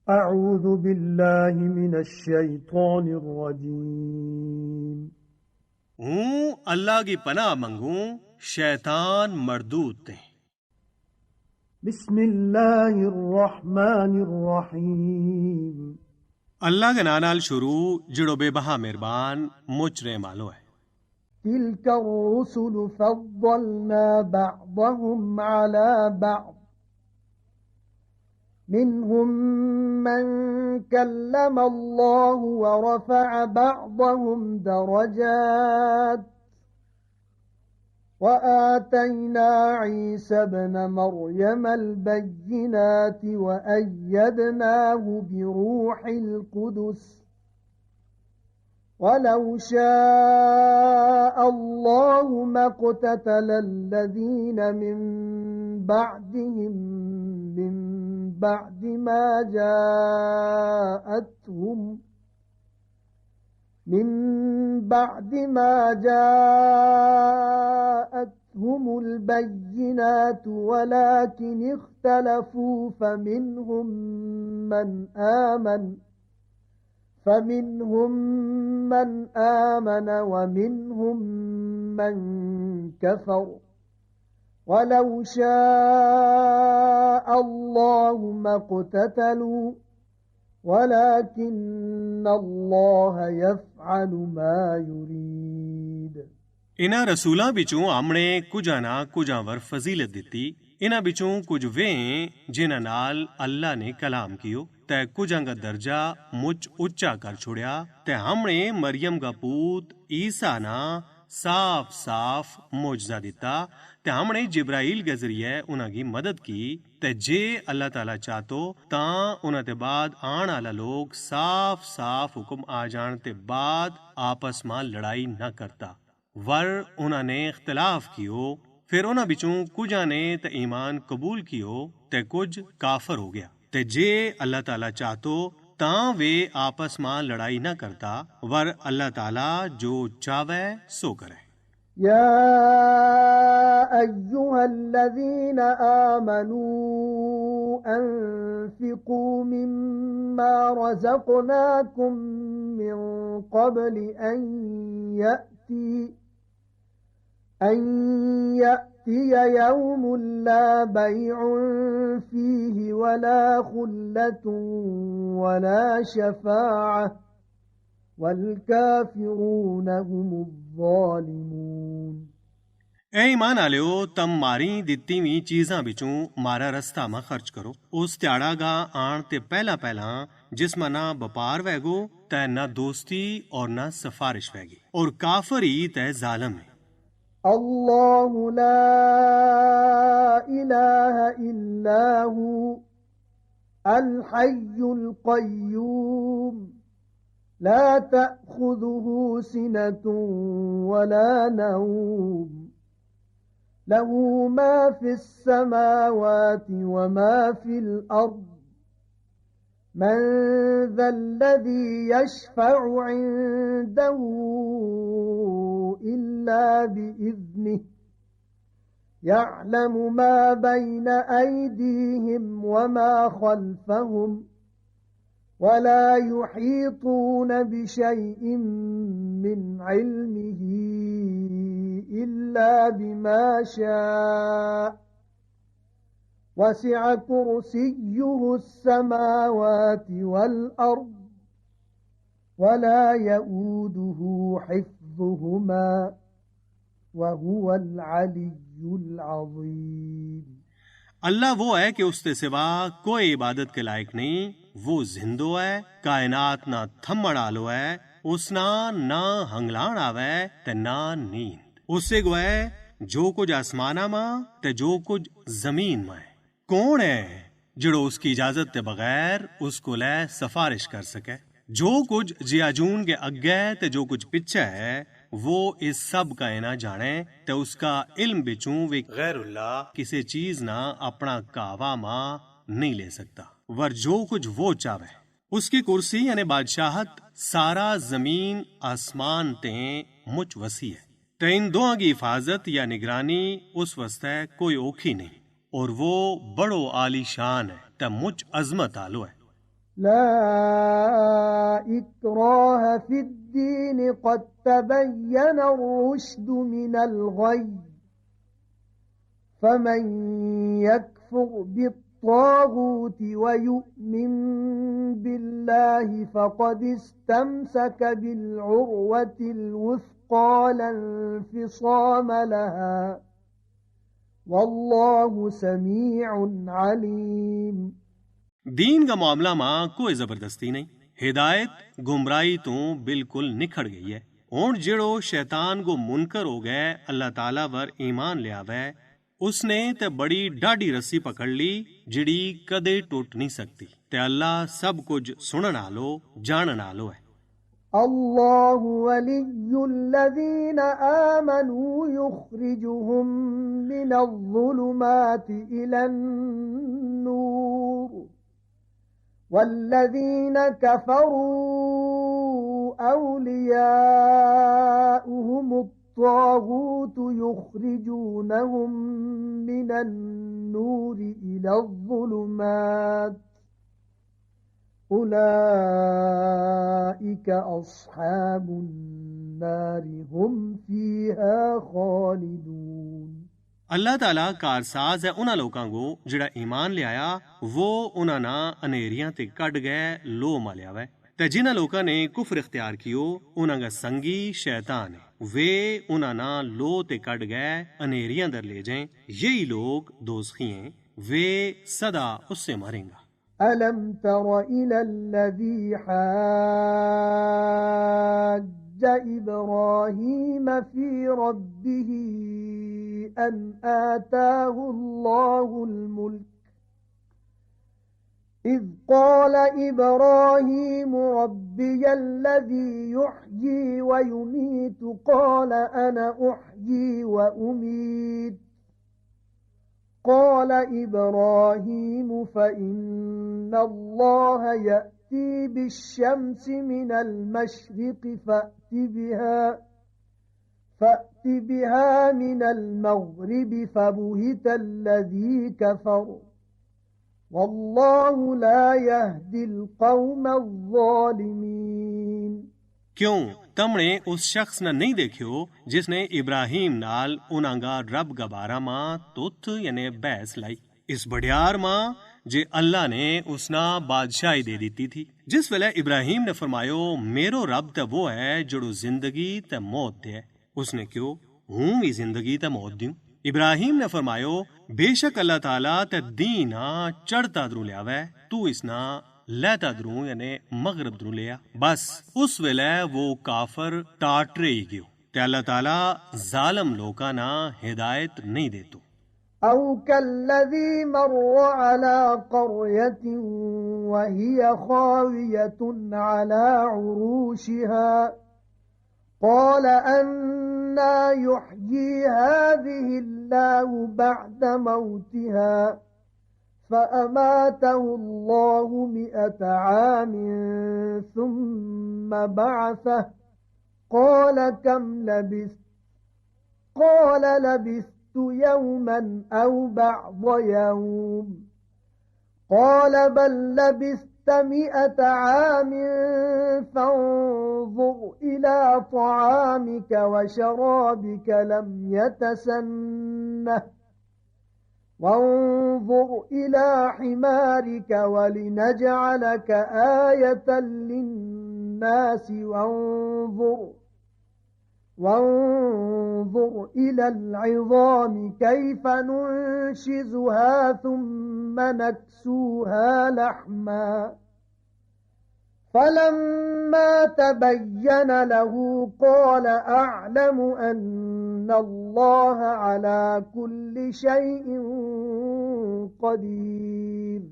أعوذ بالله من الشيطان الرجيم हूँ अल्लाह की पनाह मंगूं शैतान मरदूद ते। بسم الله الرحمن الرحيم अल्लाह के नाम नाल शुरू जिड़ो बेबहा मेहरबान मुच रहे मालो है। تلك الرسل فضلنا بعضهم على بعض منهم من كلم الله ورفع بعضهم درجات وآتينا عيسى ابن مريم البينات وأيدناه بروح القدس ولو شاء الله ما اقتتل الذين من بعدهم من بعد ما جاءتهم البينات ولكن اختلفوا فمنهم من آمن ومنهم من كفر ولو شاء الله ما اقتتلوا ولكن الله يفعل ما يريد। इन्हां रसूलां विचों आमणे कुझां ना कुझां वर फजीलत दिती। इन्हां विचों कुछ वे जिन्हां नाल अल्लाह ने कलाम कियो ते कुझां का दर्जा मुच उच्चा कर छोड़िया ते हमने मरियम का पूत ईसा ना साफ साफ मौजजा दिता ते हमने जिब्राइल के जरिए उन्हां की मदद की ते जे अल्लाह ताला चाहतो तां उन्हां ते बाद आण आला लोग साफ साफ हुक्म आ जाण ते बाद आपस में लड़ाई न करता वर उन्होंने इख्तलाफ कियो। फिर उन्हां बिचों कुझां ने ते ईमान कबूल कियो ते कुछ काफर हो गया ते जे अल्लाह ताला चाहतो तां वे आपस में लड़ाई न करता वर अल्लाह ताला जो चावे सो करे। يا أيها الذين آمنوا أنفقوا مما رزقناكم من قبل أن يأتي يوم لا بيع فيه ولا خلة ولا شفاعة والكافرون هم الظالمون। ए ईमान आलियो तम मारी दित्ती हुई चीजां बिचों मारा रस्ता में खर्च करो। उस त्याड़ा गा आण ते पहला पहला जिसमा ना व्यापार वैगो तै ना दोस्ती और ना सिफारिश वैगी और काफर ही तै जालम है। الله لا إله إلا هو الحي القيوم لا تأخذه سنة ولا نوم له ما في السماوات وما في الأرض من ذا الذي يشفع عنده إلا بإذنه يعلم ما بين أيديهم وما خلفهم ولا يحيطون بشيء من علمه إلا بما شاء وسع كرسيه السماوات والأرض ولا يؤوده حفظهما وهو العلي العظيम। अल्लाह वो है कि उसके सिवा कोई इबादत के लायक नहीं। वो जिंदो है, कायनात ना थम्मण आलो है, उसना ना हंगलाण आवे ते ना नींद। उससे गो है जो कुछ आसमाना मां ते जो कुछ जमीन में है। कौन है जिड़ो उसकी इजाजत के बगैर उसको ले सिफारिश कर सके। जो कुछ जियाजून के अग्गे ते जो कुछ पिछे है वो इस सब का ना जाने ते उसका इल्म बिचूं वे गैरुल्लाह किसी चीज ना अपना कावा मां नहीं ले सकता वर जो कुछ वो चावे। उसकी कुर्सी यानी बादशाहत सारा जमीन आसमान ते मुच वसी है ते इन दोआं की हिफाजत या निगरानी उस वस्ते कोई औखी नहीं और वो बड़ो आली शान है ते मुच अजमत आलो है। لا إكراه في الدين قد تبين الرشد من الغي فمن يكفر بالطاغوت ويؤمن بالله فقد استمسك بالعروة الوثقى لا انفصام لها والله سميع عليم। दीन का मामला मां कोई जबरदस्ती नहीं, हिदायत गुमराही तो बिल्कुल निखड़ गई है। हुण जेड़ो शैतान को मुनकर हो गए अल्लाह ताला वर ईमान ले आवे उसने ते बड़ी डाढ़ी रस्सी पकड़ ली जिड़ी कदे टूट नहीं सकती ते अल्लाह सब कुछ सुनन आलो जानन आलो है। الله ولي الذين آمنوا يخرجهم من الظلمات إلى النور والذين كفروا أولياؤهم الطاغوت يخرجونهم من النور إلى الظلمات أولئك أصحاب النار هم فيها خالدون। अल्लाह ताला कारसाज है उन्हां लोकां को जिहड़ा ईमान लिया वो उन्हां ना अनेरियां ते कढ गए लो मालिया वै ते जिन्हां लोकां ने कुफर इख्तियार कियो उन्हां का संगी शैतान है वे उन्हां ना लो ते कढ गए अनेरियां दर ले जाएं यही लोग दोज़खी हैं वे सदा उससे मरेंगे। ألم تر إلى الذي حاج إبراهيم في ربه أن آتاه الله الملك إذ قال إبراهيم ربي الذي يحيي ويميت قال أنا أحيي وأميت قال إبراهيم فإن الله يأتي بالشمس من المشرق فأت بها من المغرب فبهت الذي كفر والله لا يهدي القوم الظالمين। क्यों तमणे उस शख्स ने नहीं देखियो जिसने इब्राहिम नाल उनांगा रब गबारा मां तुथ यानी बहस लाई इस बड़ियार मां जे अल्लाह ने उसना बादशाही दे दी थी। जिस वेले इब्राहिम ने फरमायो मेरो रब ते वो है जोड़ो जिंदगी ते मौत दे। उसने क्यों हूं भी जिंदगी ते मौत दूं। इब्राहिम ने फरमायो बेशक अल्लाह ताला ते दीना चढ़ता दरू लियावे तू इसना लहता दरू यानी मगरब दरू लिया। बस उस वेले वो काफर टाटरे ही गयो ते अल्लाह ताला जालम लोका ना हिदायत नहीं देतो। أو كالذي مر على قرية وهي خاوية على عروشها قال أنى يحيي هذه الله بعد موتها فأماته الله 100 عام ثم بعثه قال كم لبثت قال لبثت يوما أو بعض يوم قال بل لبثت 100 عام فانظر إلى طعامك وشرابك لم يتسنه وانظر إلى حمارك ولنجعلك آية للناس وانظر إلى العظام كيف ننشزها ثم نكسوها لحما فلما تبين له قال أعلم أن الله على كل شيء قدير।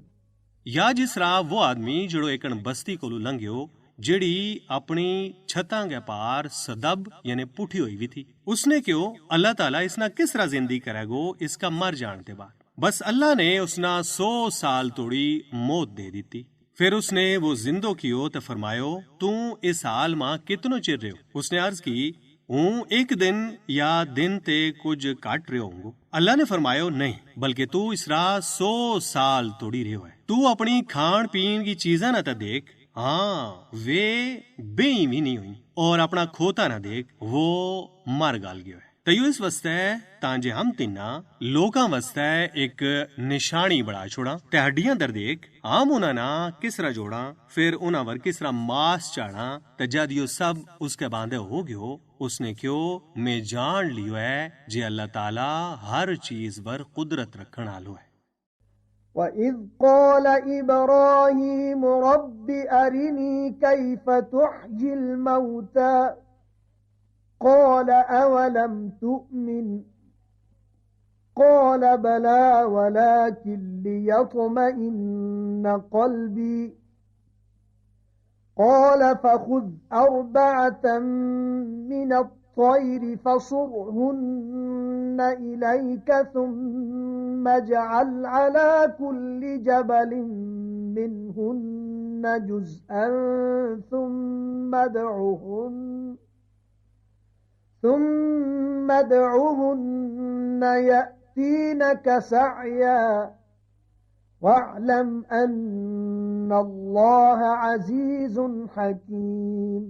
या जिस राह वो आदमी जड़ो एकन बस्ती कोलू लंघियो जिड़ी अपनी छतां के पार सदब यानी पुठी हुई भी थी। उसने क्यों अल्लाह ताला इसना किस तरह जिंदगी करेगो इसका मर जानते बाद बस अल्लाह ने उसना 100 साल तोड़ी मौत दे दी थी। फिर उसने वो जिंदो कियो तो फरमायो तू इस हाल मां कितनो चिर रहो। उसने अर्ज की हूं एक दिन या दिन ते कुछ काट रहे होंगो। अल्लाह ने फरमायो नहीं बल्कि तू इस राह 100 साल तोड़ी रहो है। तू अपनी खान पीन की चीज़ां ना तो देख, हाँ वे बेईमी नहीं हुई, और अपना खोता ना देख, वो मर गाल गयो है। तयो इस वास्ते तांजे हम तिन्ना लोकां वास्ते एक निशानी बड़ा छोड़ा ते हड्डियां दर देख, हम उन्हां ना किसरा जोड़ा, फिर उन्हां वर किसरा मांस चाड़ा, ते जद यो सब उसके बांधे हो गयो, उसने क्यों मैं जान लियो है जे अल्लाह ताला हर चीज पर कुदरत रखण आलो है। وَإِذْ قَالَ إِبْرَاهِيمُ رَبِّ أَرِنِي كَيْفَ تُحْيِي الْمَوْتَى قَالَ أَوَلَمْ تُؤْمِنْ قَالَ بَلَى وَلَكِنْ لِيَطْمَئِنَّ قَلْبِي قَالَ فَخُذْ أَرْبَعَةً مِنَ الطَّيْرِ فَصُرْهُنَّ إِلَيْكَ ثُمَّ اجْعَلْ عَلَى كُلِّ جَبَلٍ مِّنْهُنَّ جُزْءًا ثُمَّ ادْعُهُنَّ يَأْتِينَكَ سَعْيًا وَاعْلَمْ أَنَّ اللَّهَ عَزِيزٌ حَكِيمٌ।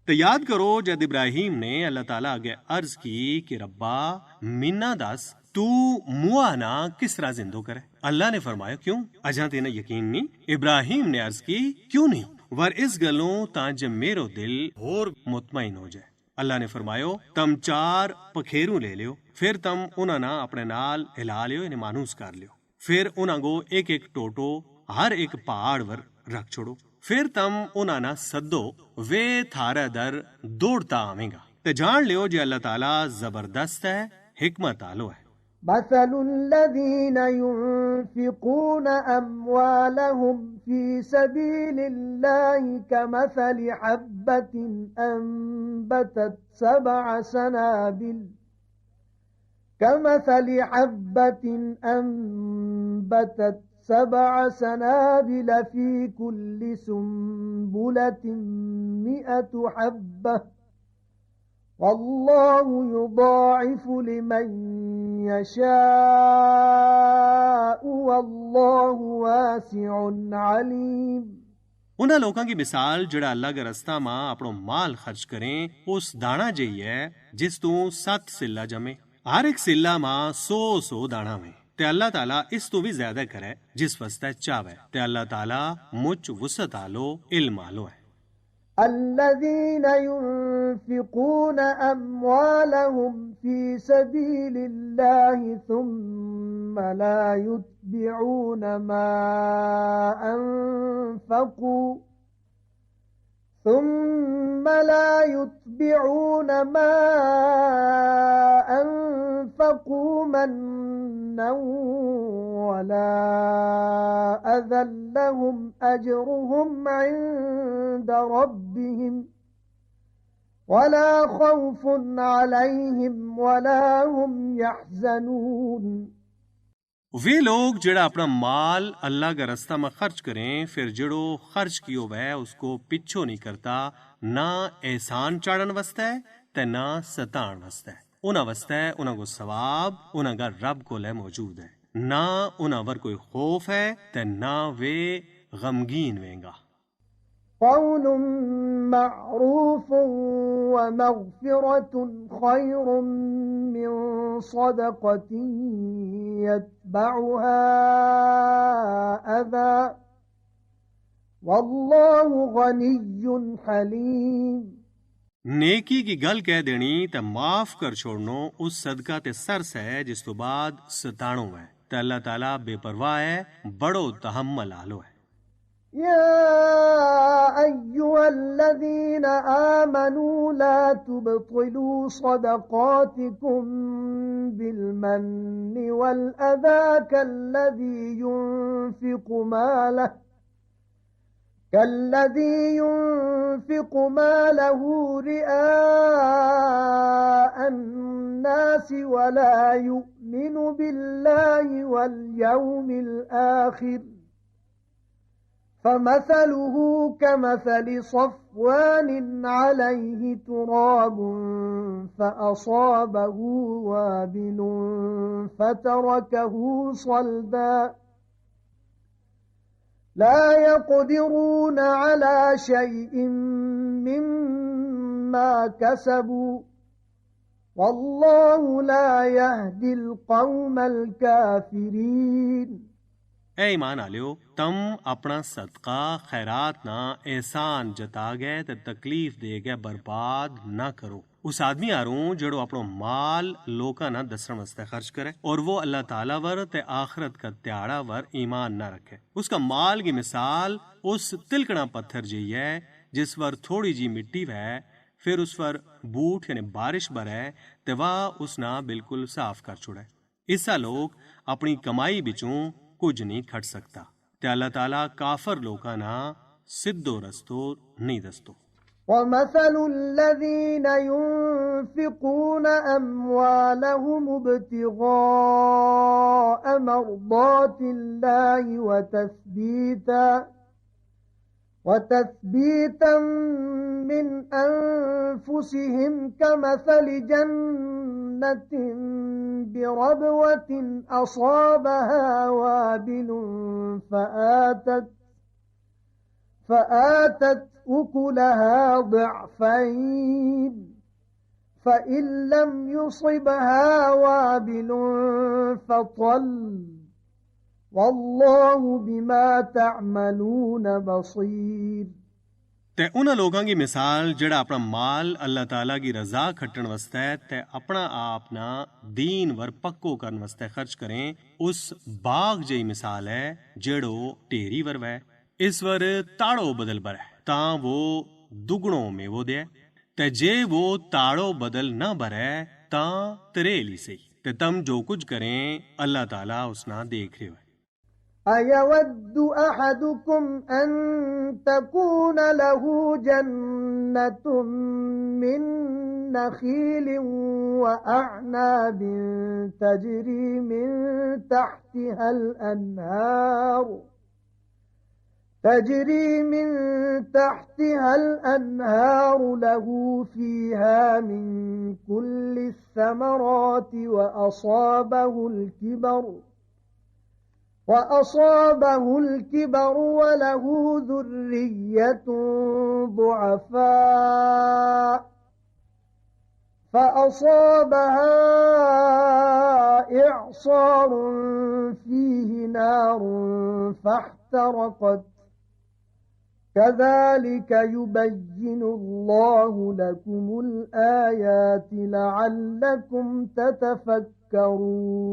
तो याद करो जब इब्राहिम ने अल्लाह ताला आगे अर्ज की कि रब्बा मिन्ना दस तू मुआ ना किस तरह जिंदो करे। अल्लाह ने फरमाया क्यों अजा तेना यकीन नहीं। इब्राहिम ने अर्ज की क्यों नहीं, वर इस गलों तांजे मेरो दिल होर मुतमईन हो जाए। अल्लाह ने फरमायो तम 4 पखेरू ले लियो, फिर तम उन्हां ना अपने नाल हिला लियो, इन्हें मानूस कर लियो, फिर उन्हां को एक एक टोटो हर एक पहाड़ वर रख छोड़ो, फिर तम उन्हां ना सद्दो, वे थारा दर दौड़ता आवेगा। ते जान लियो जे अल्लाह ताला जबरदस्त है, हिकमत आलो है। مثل الذين ينفقون أموالهم في سبيل الله كمثل حبة أنبتت 7 سنابل في كل سنبلة 100 حبة والله يضاعف لمن يشاء والله واسع عليم। उन्हां लोकां की मिसाल जिहड़ा अल्लाह के रस्ता मां अपनो माल खर्च करें उस दाना जई है जिस तू 7 सिल्ला जमे, हर एक सिल्ला मां 100 दाना में, ते अल्लाह ताला इस तू भी ज्यादा करे जिस वास्ते चावे, ते अल्लाह ताला मुच वसत आलो इल्म आलो है। الذين ينفقون أموالهم في سبيل الله ثم لا يتبعون ما أنفقوا منا ولا أذى لهم أجرهم عند ربهم ولا خوف عليهم ولا هم يحزنون। वे लोग जिहड़ा अपना माल अल्लाह का रास्ता में खर्च करें, फिर जिहड़ो खर्च कियो वह उसको पिछो नहीं करता, ना एहसान चाड़न वास्ते ते ना सताण वास्ते, उन्हां वास्ते उन्हां को सवाब उन्हां का रब कोल मौजूद है, ना उन्हां वर कोई खौफ है ते ना वे गमगीन वेंगा। قول معروف ومغفرة خير من صدقة يتبعها أذى والله غني حليم। नेकी की गल कह देनी ते माफ कर छोड़नो उस सदका ते सरस है जिस तो बाद सताणो है, ते अल्लाह ताला बेपरवाह है, बड़ो तहम्मल आलो है। يا أيها الذين آمنوا لا تبطلوا صدقاتكم بالمن والأذى كالذي ينفق ماله رئاء الناس ولا يؤمن بالله واليوم الآخر فمثله كمثل صفوان عليه تراب فأصابه وابل فتركه صلدا لا يقدرون على شيء مما كسبوا والله لا يهدي القوم الكافرين ऐ ईमान आलियो तम अपना सदका खैरात ना एहसान जता गए ते तकलीफ दे गए बर्बाद ना करो उस आदमी आरूं जड़ो अपनो माल लोका ना दसण वास्ते खर्च करे और वो अल्लाह ताला वर ते आखरत का त्याड़ा वर ईमान ना रखे। उसका माल की मिसाल उस तिलकना पत्थर जी है जिस वर थोड़ी जी मिट्टी वह फिर उस पर बूट यानी बारिश बरे ते वाह उसना बिल्कुल साफ कर छुड़े। इसा लोग अपनी कमाई बिचों कुछ नहीं खट सकता ते अल्लाह ताला काफर लोका ना सिद्धो रस्तो नहीं दस्तो। ومثل الذين ينفقون أموالهم ابتغاء مرضات الله وتثبيتا من أنفسهم كمثل جنة بربوة أصابها وابل فآتت أكلها ضعفين فإن لم يصبها وابل فطل والله بما تعملون بصير। ते उन्हां लोगां की मिसाल जेड़ा अपना माल अल्लाह ताला की रजा खट्टण वास्ते ते अपना आप ना दीन वर पक्को करन वास्ते खर्च करें उस बाग जई मिसाल है जेड़ो ढेरी वर वै इस वर ताड़ो बदल बर है तां वो दुगणो में वो दे ते जे वो ताड़ो बदल न बरे तां तरेली सही ते तम जो कुछ करें अल्लाह ताला उसना देख रहे हो। أيود أحدكم أن تكون له جنة من نخيل وأعناب تجري من تحتها الأنهار له فيها من كل الثمرات وأصابه الكبر وله ذرية ضعفاء فأصابها إعصار فيه نار فاحترقت كذلك يبين الله لكم الآيات لعلكم تتفكرون।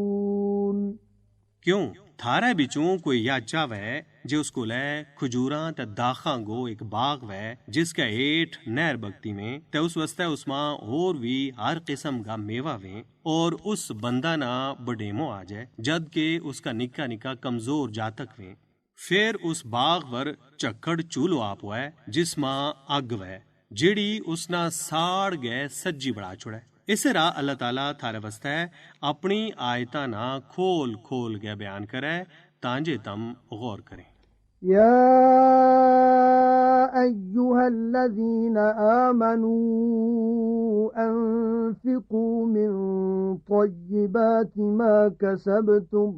क्यों थारे बिचों कोई या चावे जे उसको ले खजूरा ते दाखा गो एक बाग वै जिसका हेठ नहर बगती में ते उस वस्ते उसमा और भी हर किस्म का मेवा वे और उस बंदा ना बडेमो आ जाए जद के उसका निक्का निक्का कमजोर जातक वे फिर उस बाग वर चक्कड़ चूलो आप हुआ जिसमा अग वै जिड़ी उसना साड़ गए सज्जी बढ़ा छुड़े। इस राह अल्लाह ताला थारे वास्ते अपनी आयता ना खोल खोल के बयान करे तांजे तम गौर करें। या अय्युहल्लज़ीना आमनू अनफिकू मिन तय्यिबाति मा कसबतुम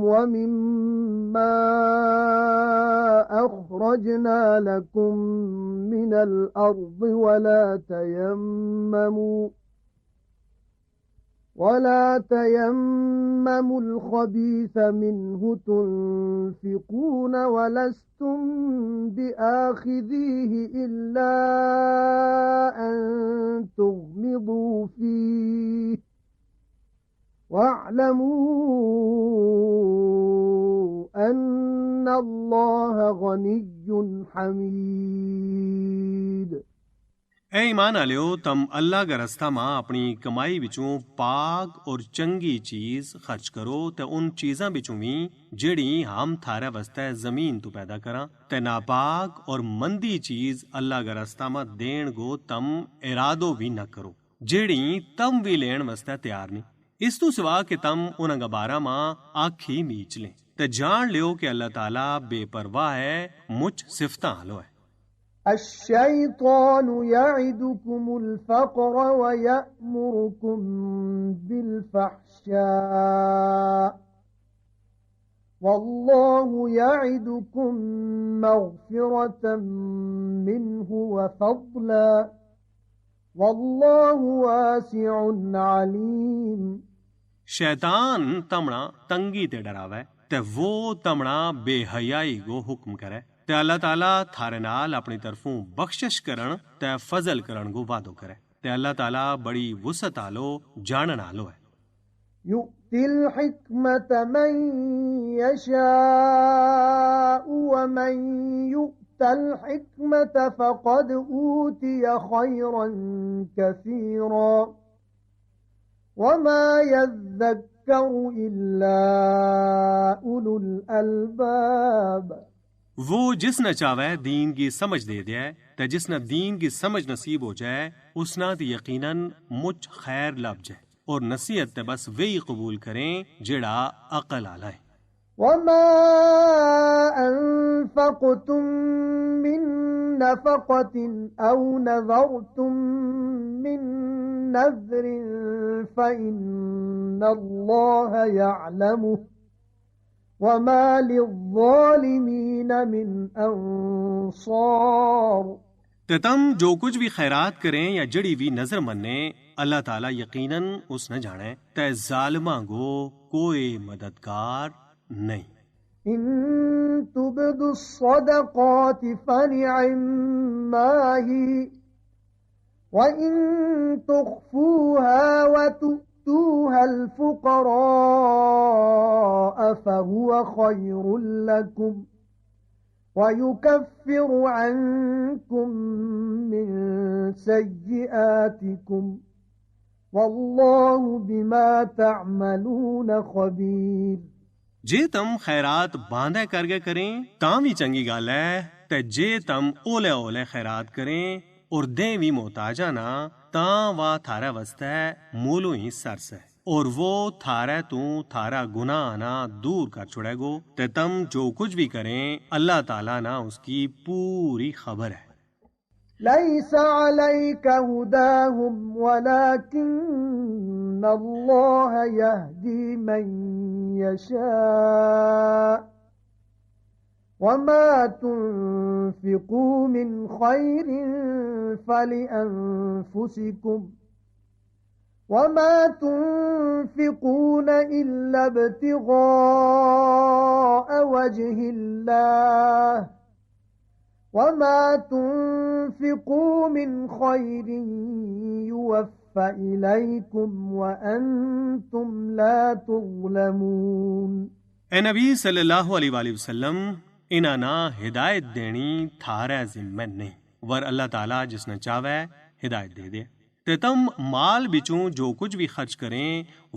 ومما أخرجنا لكم من الأرض ولا تيمموا الخبيث منه تنفقون ولستم بآخذيه إلا أن تغمضوا فيه واعلموا أن الله غني حميد। ऐ ईमान आलियो तम अल्लाह का रस्ता मां अपनी कमाई बिचों पाक और चंगी चीज खर्च करो ते उन चीजां बिचों भी जेड़ी हम थारे वास्ते जमीन तो पैदा करा ते नापाक और मंदी चीज अल्लाह का रस्ता मां देण गो तम इरादो भी न करो जेड़ी तम भी लेण वास्ते तैयार नहीं। इस तो सिवा कि तम उनका बारा मां आखी मीच ले ते जान लियो कि अल्लाह ताला बेपरवाह है मुझ सिफता हालो है। الشيطان يعدكم الفقر ويأمركم بالفحشاء والله يعدكم مغفرة منه وفضلا والله واسع عليم शैतान तमणा तंगी ते डरावे ते वो तमणा बेहयाई गो हुक्म करे ते अल्लाह ताला थारे नाल अपनी तरफों बख्शिश करण ते फजल करण गो वादो करे ते अल्लाह ताला बड़ी वुसत आलो जानन आलो है। يؤتي الحكمة من يشاء ومن يؤت الحكمة فقد أوتي خيرا كثيرا وما يذكر إلا أولو الألباب वो जिस न चावे दीन की समझ दे दे ते जिस न दीन की समझ नसीब हो जाए उसना दी यकीनन मुझ खैर लब जाए और नसीहत ते बस वे ही कबूल करें जेड़ा अकल आला है। وما أنفقتم من نفقة أو نذرتم من نذر فإن الله يعلمه وما للظالمين من أنصار ते तम जो कुछ भी खैरात करें या जड़ी भी नजर मन्ने अल्लाह ताला यकीनन उस न जाने ते जालिमा गो कोई मददगार नहीं। إن تبدوا الصدقات فنعما هي وإن تخفوها وتؤتوها الفقراء فهو خير لكم ويكفر عنكم من سيئاتكم والله بما تعملون خبير जे तम खैरात बांधे करके करें तां भी चंगी गल है ते जे तम ओले ओले खैरात करें और दे भी मोहताजा ना तां वा थारा वास्ते मूलो ही सरस है और वो थारा तू थारा गुनाह ना दूर कर छुड़ेगो ते तम जो कुछ भी करें अल्लाह ताला ना उसकी पूरी खबर है। ليس عليك هداهم ولكن الله يهدي من يشاء وما تنفقوا من خير فلأنفسكم وما تنفقون إلا ابتغاء وجه الله وما تنفقوا من خير يوفى إليكم وأنتم لا تظلمون ए नबी सल्लल्लाहु अलैहि वसल्लम इना ना हिदायत देनी थारा जिम्मे नहीं वर अल्लाह ताला जिसने चाहे हिदायत दे दे ते तम माल बिचों जो कुछ भी खर्च करें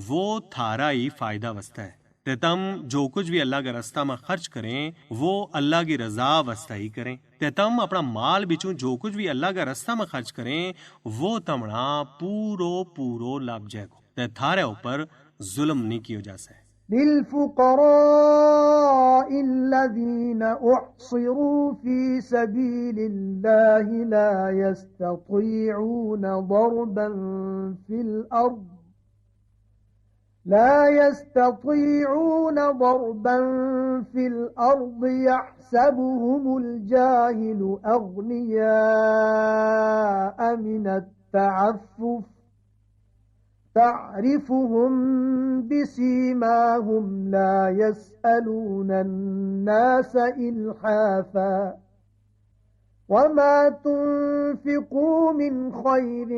वो थारा ही फायदा वस्ता है ते तम जो कुछ भी अल्लाह के रास्ता में खर्च करें वो अल्लाह की रजा वस्ता ही करें ते तम अपना माल बिचों जो कुछ भी अल्लाह का रास्ता में खर्च करें वो तमना पूरो पूरो लाभ जाएगो ते थारे ऊपर जुल्म नहीं किया जा सके। للفقراء الذين أحصروا في سبيل الله لا يستطيعون ضربا في الأرض يحسبهم الجاهل أغنياء من التعفف تعرفهم بسيماهم لا يسألون الناس إلحافا وما تنفقوا من خير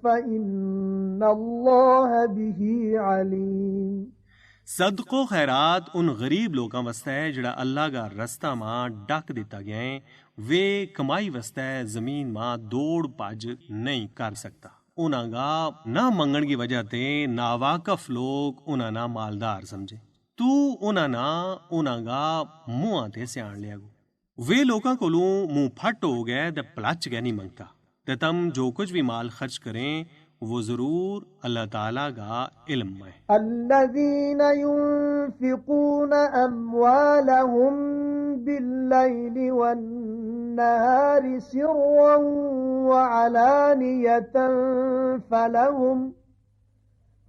فإن الله به عليم। सदको खैरात उन गरीब लोगों वास्ते है जड़ा अल्लाह का रास्ता मां डाक दिता गया है वे कमाई वास्ते जमीन मां दौड़ भज नहीं कर सकता उनागा ना मंगण की वजह ते नावाकफ लोग उना ना मालदार समझे तू उना ना उनागा मुंह ते सियाण लिया गो वे लोगों को मुंह फट हो गए ते प्लच गए नहीं मंगता ते तम जो कुछ भी माल खर्च करें वो जरूर अल्लाह ताला का इल्म है। الذين ينفقون أموالهم بالليل والنهار النهار سرا وعلانية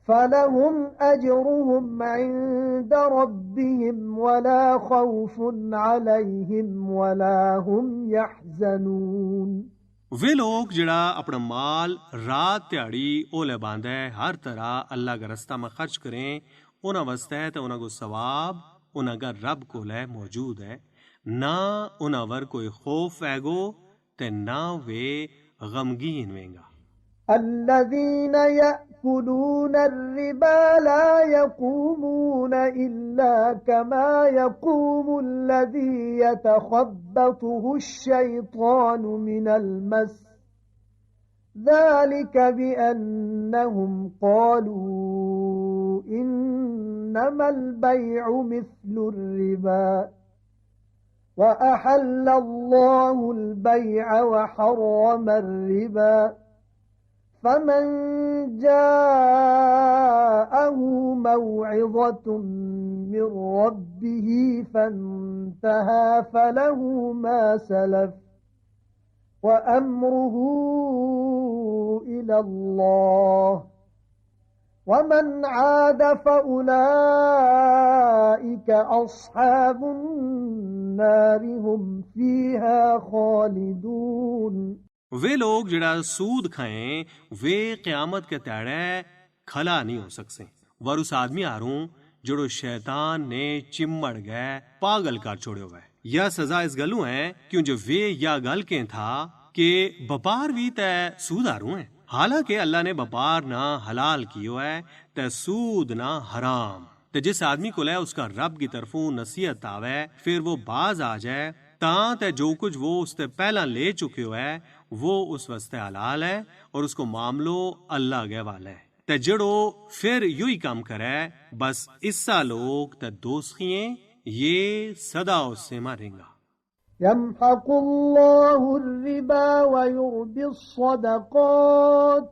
فلهم أجرهم عند ربهم ولا خوف عليهم ولا هم يحزنون वे लोग जड़ा अपना माल रात त्याड़ी ओले बांधे हर तरह अल्लाह का रस्ता में खर्च करें उन्हें वस्ते तो उन्हें को सवाब उन्हें का रब को ले मौजूद है ना उन्हें वर कोई खौफ हैगो ते ना वे गमगीन वेंगा الذين يأكلون الربا لا يقومون إلا كما يقوم الذي يتخبطه الشيطان من المس ذلك بأنهم قالوا إنما البيع مثل الربا وأحل الله البيع وحرم الربا فمن جاءه موعظة من ربه فانتهى فله ما سلف وأمره إلى الله ومن عاد فأولئك أصحاب النار هم فيها خالدون वे लोग जड़ा सूद खाएं वे क़यामत के त्याड़े खला नहीं हो सकते वर उस आदमी आरूं जड़ो शैतान ने चिम्मड़ गए पागल कर छोड़ो है या सजा इस गलू है क्यों जो वे या गल के था कि व्यापार भी तय सूद आरूं है हालांकि अल्लाह ने व्यापार ना हलाल कियो है तय सूद ना हराम ते जिस आदमी को ले उसका रब की तरफों नसीहत आवे फिर वो बाज आ जाए तां ते जो कुछ वो उससे पहला ले चुके है वो उस वास्ते हलाल है और उसको मामलो अल्लाह के वाले है ते जड़ो फिर यू ही काम करे बस इस्सा लोग ते दोस्तियां ये सदा उससे मारेंगा يمحق الله الربا ويربي الصدقات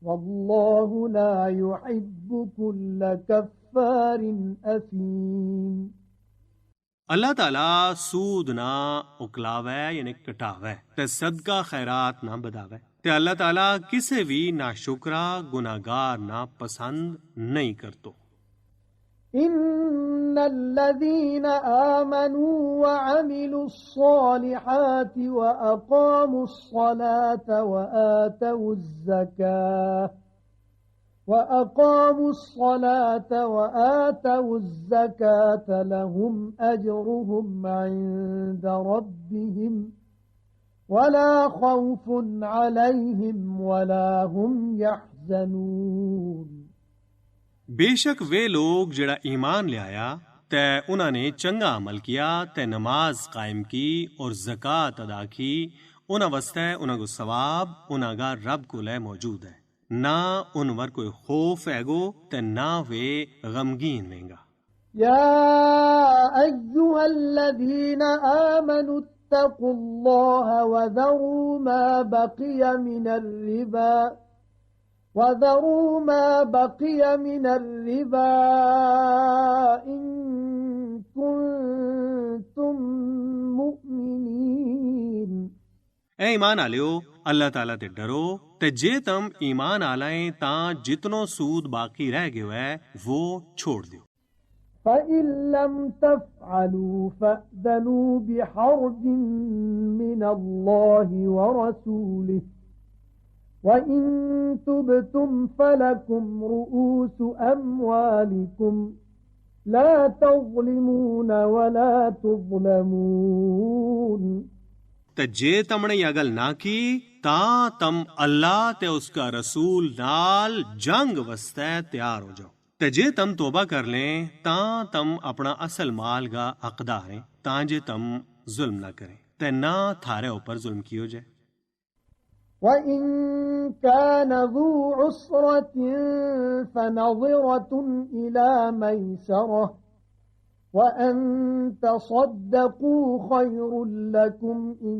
والله لا يحب كل كفار أثيم अल्लाह ताला सूद ना उकलावे यानी कटावे ते सदका खैरात ना बदावे ते अल्लाह ताला किसे भी ना शुक्रा गुनाहगार ना पसंद नहीं करतो إن الذين آمنوا وعملوا الصالحات وأقاموا الصلاة وآتوا الزكاة لهم أجرهم عند ربهم ولا خوف عليهم ولا هم يحزنون बेशक वे लोग जड़ा ईमान ले आया ते उन्होंने चंगा अमल किया ते नमाज कायम की और ज़कात अदा की उन्हें वस्ते उन्हें को सवाब उन्हें का रब को ले मौजूद है ना उन वर कोई खौफ हैगो ते ना वे गमगीन वेंगा या अय्युहल्लज़ीन आमनु इत्तक़ुल्लाह वज़रू मा बक़िय मिनर रिबा इन कुंतुम मुमिनीन ए ईमान आलियो अल्लाह ताला ते डरो ते जे तम ईमान आलाएं तां जितनो सूद बाकी रह गयो है वो छोड़ दियो فإن لم تفعلوا فأذنوا بحرب من الله ورسوله وإن تبتم فلكم رؤوس أموالكم لا تظلمون ولا تظلمون ते जे तमने यह गल ना की ता तम अल्लाह ते उसका रसूल नाल जंग वस्ते तैयार हो जाओ ते जे तम तोबा कर लें ता तम अपना असल माल का हकदार हैं ता जे तम जुल्म ना करें ते ना थारे ऊपर जुल्म कियो जाए وَإِن كَانَ ذُو عُسْرَةٍ فَنَظِرَةٌ إِلَى مَيْسَرَةٍ وَأَن تَصَدَّقُوا خَيْرٌ لَكُمْ إِن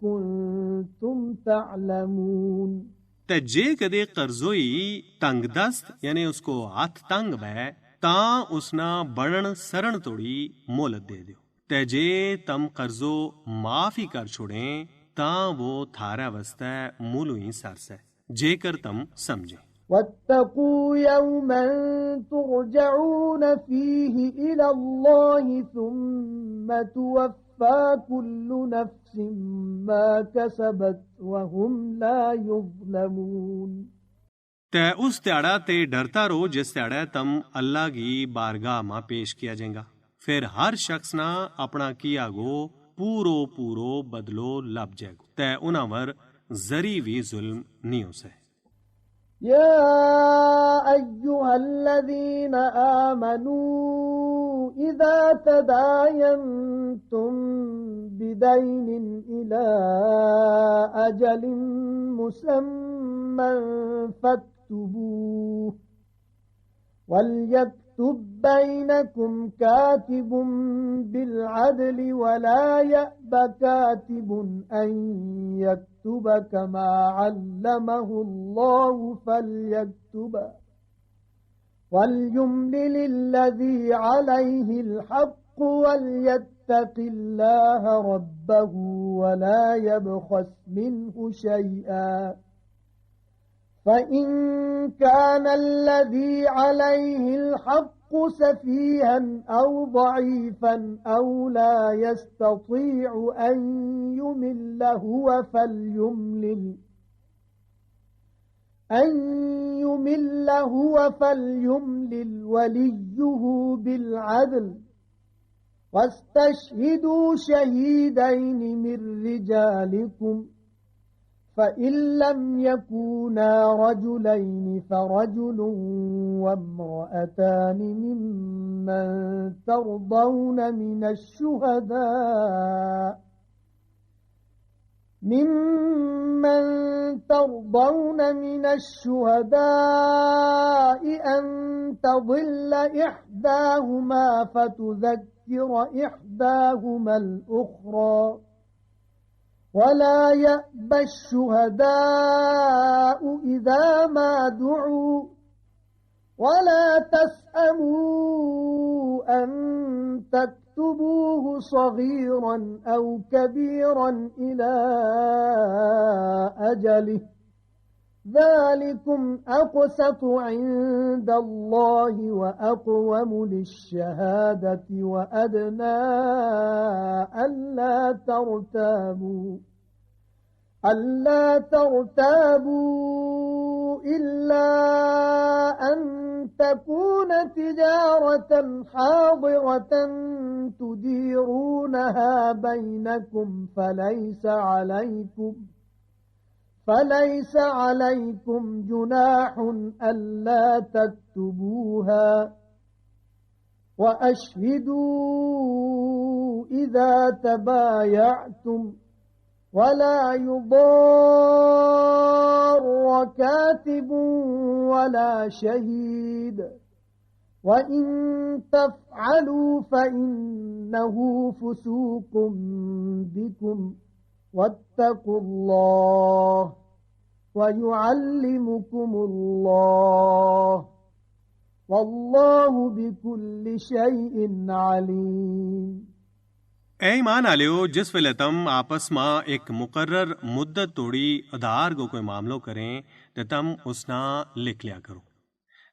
كُنتُمْ تَعْلَمُونَ ते जे कदे कर्जोई तंग दस्त यानी उसको हाथ तंग बै ता उसना बड़न सरन तोड़ी मोहलत दे दियो ते ते जे तम कर्जो माफ ही कर छोड़े तां वो थारा वस्ते मूलू ही सरस है, जेकर तम समझे। واتقوا يوما ترجعون فيه إلى الله ثم توفى كل نفس ما كسبت وهم لا يظلمون। ते उस त्याड़ा ते डरता रहो जिस त्याड़ा तम अल्लाह की बारगाह मां पेश किया जाएगा, फिर हर शख्स ना अपना किया गो पूरो पूरो बदलो लब जाएगो, ते उनावर जरी भी जुल्म नहीं हो सके। يا أيها الذين آمنوا إذا تداينتم بدين إلى أجل مسمى فاكتبوه وليكتب بينكم كاتب بالعدل ولا يأب كاتب أن يكتب كما علمه الله فليكتب وليملل الذي عليه الحق وليتق الله ربه ولا يبخس منه شيئا فإن كان الذي عليه الحق سفيها أو ضعيفا أو لا يستطيع أن يمل هو فليملل وليه بالعدل واستشهدوا شهيدين من رجالكم فإن لم يكونا رجلين فرجل وامرأتان ممن ترضون من الشهداء أن تضل إحداهما فتذكر إحداهما الأخرى ولا يأبى الشهداء إذا ما دعوا ولا تسأموا أن تكتبوه صغيرا أو كبيرا إلى أجله ذلكم أقسط عند الله وأقوم للشهادة وأدنى ألا ترتابوا إلا أن تكون تجارة حاضرة تديرونها بينكم فليس عليكم جناح ألا تكتبوها وأشهدوا إذا تبايعتم ولا يضار كاتب ولا شهيد وإن تفعلوا فإنه فسوق بكم واتقوا الله ويعلمكم الله والله بكل شيء عليم। ऐ ईमान आलियो, जिस वेले तम आपस मां एक मुकर्रर मुद्दत तोड़ी आधार को कोई मामलो करें ते तम उसना लिख लिया करो।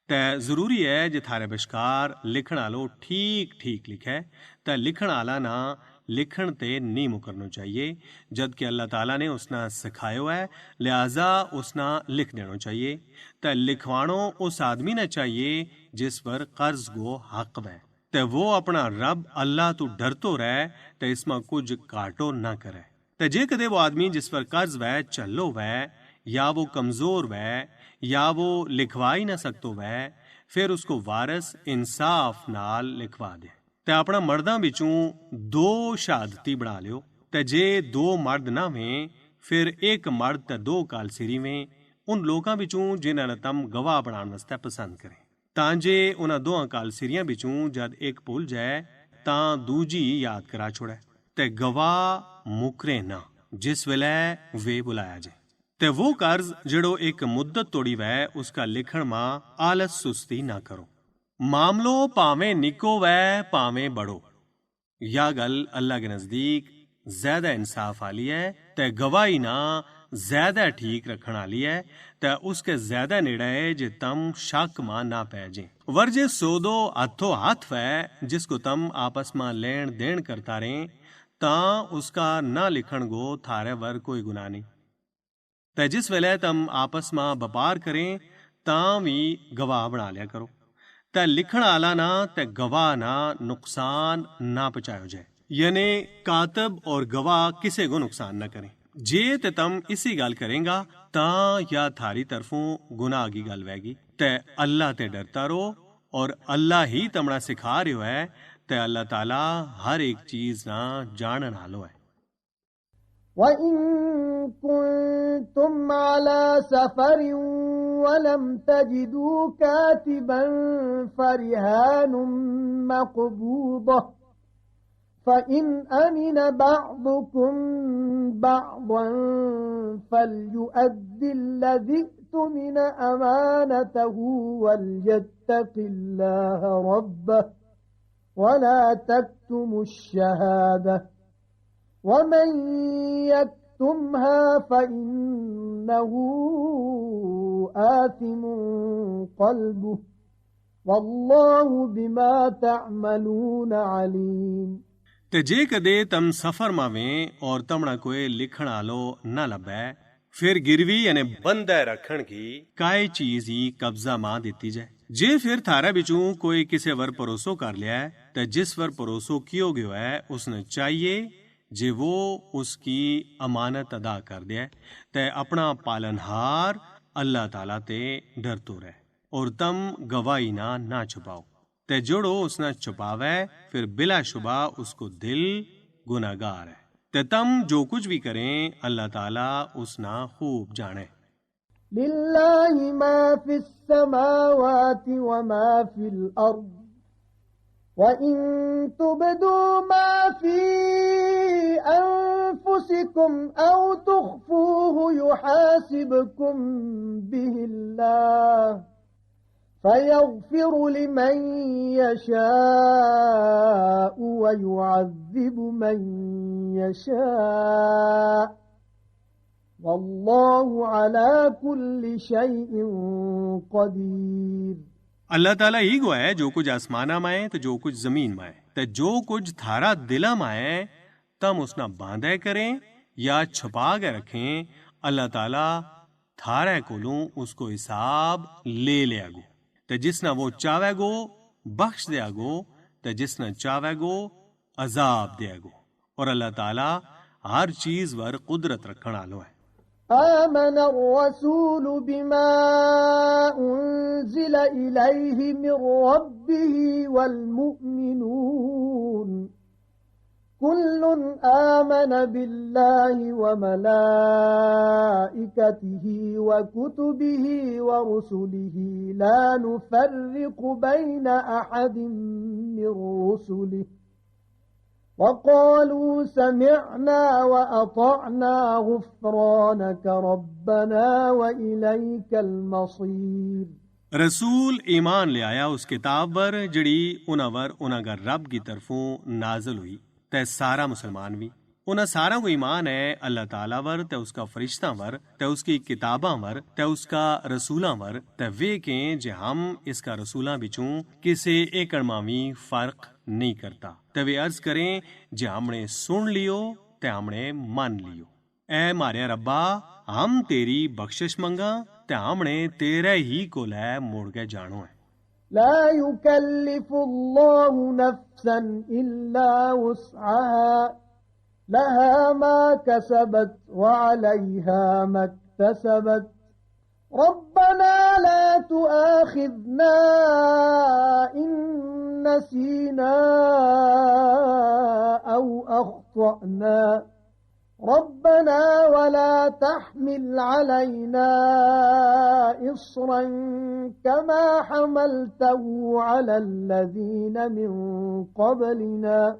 ते जरूरी है जे थारे बशकार लिखण आलो ठीक ठीक लिखे, ते लिखण आला ना लिखण ते नहीं मुकरनो चाहिए, जबकि अल्लाह ताला ने उसना सिखायो है, लिहाजा उसना लिख देना चाहिए। ते लिखवाणो उस आदमी ने चाहिए जिस पर कर्ज गो हक है, ते वो अपना रब अल्लाह तू डरतो रहे, ते इसमें कुछ काटो ना करे। ते जे कदे वो आदमी जिस पर कर्ज वह चलो वह या वो कमजोर वह या वो लिखवा ही ना सकतो वह, फिर उसको वारस इंसाफ नाल लिखवा दे। ते अपना मर्दां बिचों दो शहादती बना लियो, ते जे दो मर्द ना वें फिर एक मर्द ते दो कालसिरी वें उन लोकां बिचों जिन्हां ने तम गवाह बनाने वास्ते पसंद करें, तां जे उन्हां दोहां कालसिरियां बिचों जद एक भूल जाए तां दूजी याद करा छोड़े, ते गवाह मुकरे ना जिस वेले वे बुलाया जाए। ते वो कर्ज जड़ो एक मुद्दत तोड़ी वै उसका लिखण मां आलस सुस्ती ना करो। मामलो भावें निको वै भावें बड़ो, या गल अल्लाह के नजदीक ज्यादा इंसाफ आली है ते गवाही ना ज्यादा ठीक रखण आली है ते उसके ज्यादा नेड़े है जे तम शक मां ना पै जे। वर्जे सौदो हाथों हाथ है जिसको तम आपस में लेन देन करता रहे ता उसका ना लिखण गो थारे वर कोई गुनाह नहीं। ते जिस वेले तम आपस में व्यापार करें ता भी गवाह बना लिया करो ते लिखण आला ना ते गवाह ना नुकसान ना पहुंचायो जाए, यानी कातब और गवाह किसी को नुकसान न करें। जे ते तम इसी गल करेंगा ता या थारी तरफों गुनाह की गल वैगी ते अल्लाह ते डरता रहो और अल्लाह ही तमना सिखा रहे है ते अल्लाह ताला हर एक चीज ना जानन आलो है। وَإِن كُنتُمْ عَلَى سَفَرٍ وَلَمْ تَجِدُوا كَاتِبًا فَرِهَانٌ مَّقْبُوضَةٌ فَإِنْ أَمِنَ بَعْضُكُمْ بَعْضًا فَلْيُؤَدِّ الَّذِي اؤْتُمِنَ أَمَانَتَهُ وَلْيَتَّقِ اللَّهَ رَبَّهُ وَلَا تَكْتُمُوا الشَّهَادَةَ وَمَنْ يَكْتُمْهَا فَإِنَّهُ آثِمٌ قَلْبُهُ وَاللَّهُ بِمَا تَعْمَلُونَ عَلِيمٌ। ते जे कदे तम सफर मावें और तमना कोई लिखण आलो न लभै फिर गिरवी यानी बंदे रखण की काई चीज ही कब्जा मां देती जाए। जे फिर थारा बिचू कोई किसे वर भरोसो कर लिया है ते जिस वर भरोसो कियो गयो है उसने चाहिए जे वो उसकी अमानत अदा कर दे ते अपना पालनहार अल्लाह ताला ते डरतो रहे और तम गवाही ना छुपाओ ते जोड़ो उसना छुपावे फिर बिलाशुबा उसको दिल गुनाहगार है ते तम जो कुछ भी करें अल्लाह ताला उसना खूब जाने। लिल्लाहि मा फिस समावाति व मा फिल अर्द وَإِن تُبْدُوا مَا فِي أَنفُسِكُمْ أَوْ تُخْفُوهُ يُحَاسِبْكُم بِهِ اللَّهُ فَيَغْفِرُ لِمَن يَشَاءُ وَيُعَذِّبُ مَن يَشَاءُ وَاللَّهُ عَلَى كُلِّ شَيْءٍ قَدِيرٌ। अल्लाह ताला ही गो है जो कुछ आसमाना माए तो जो कुछ जमीन माए तो जो कुछ थारा दिला माए तम उसना बांधे करें या छुपा के रखें अल्लाह ताला थारे कोलों उसको हिसाब ले लियागो तो जिसना वो चावेगो बख्श दियागो तो जिसना चावेगो अजाब दियागो और अल्लाह ताला हर चीज वर कुदरत रखण आलो है। آمن الرسول بما أنزل إليه من ربه والمؤمنون كل آمن بالله وملائكته وكتبه ورسله لا نفرق بين أحد من رسله وقالوا سمعنا وأطعنا غفرانك ربنا وإليك المصير। रसूल ईमान ले आया उस किताब वर जड़ी उनावर उनागर रब की तरफों नाजल हुई ते सारा मुसलमान भी उना सारा को ईमान है अल्लाह ताला वर ते उसका फरिश्ता वर ते उसकी किताबां वर ते उसका रसूलां वर ते वे के जे हम इसका रसूलां बिचूं किसे एकड़ मावी फर्क नहीं करता ते वे अर्ज करें जे हमने सुन लियो ते हमने मान लियो। ऐ मारे रब्बा हम तेरी बख्शिश मंगा ते हमने तेरे ही को ले मोड़ के जानो है। لا يكلف الله نفسا إلا وسعها لها ما كسبت وعليها ما اكتسبت ربنا لا تؤاخذنا إن نسينا أو أخطأنا ربنا ولا تحمل علينا إصرا كما حملته على الذين من قبلنا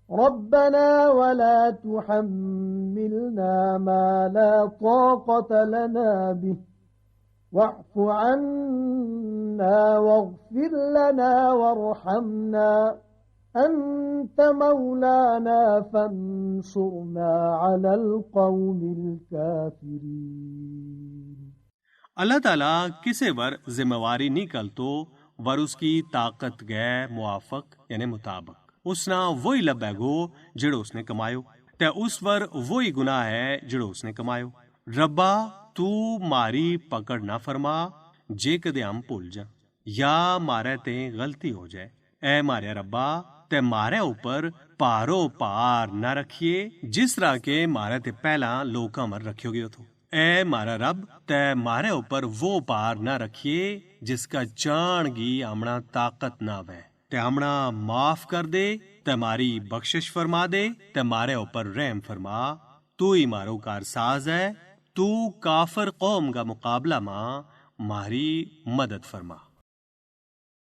ربنا ولا تحملنا ما لا طاقة لنا به واعف عنا واغفر لنا وارحمنا أنت مولانا فانصرنا على القوم الكافرين। अल्लाह ताला किसे वर जिम्मेवारी नहीं करतो वर उसकी ताकत गै मुआफक यानी मुताबिक उसना वही लब्बे गो जिड़ो उसने कमायो ते उस वर वही गुनाह है जिड़ो उसने कमायो। रब्बा तू मारी पकड़ ना फरमा जे कदे हम भूल जा या मारे ते गलती हो जाए। ऐ मारे रब्बा ते मारे ऊपर पारो पार ना रखिए जिस तरह के मारे ते पहला लोका मर रखियो गयो थो। ऐ मारा रब ते मारे ऊपर वो पार ना रखिए जिसका जान गी हमना ताकत ना वै ते हमना माफ कर दे ते मारी बख्शिश फरमा दे ते मारे ऊपर रहम फरमा। तू ही मारो कारसाज है। तू काफर कौम का मुकाबला मां मारी मदद फरमा।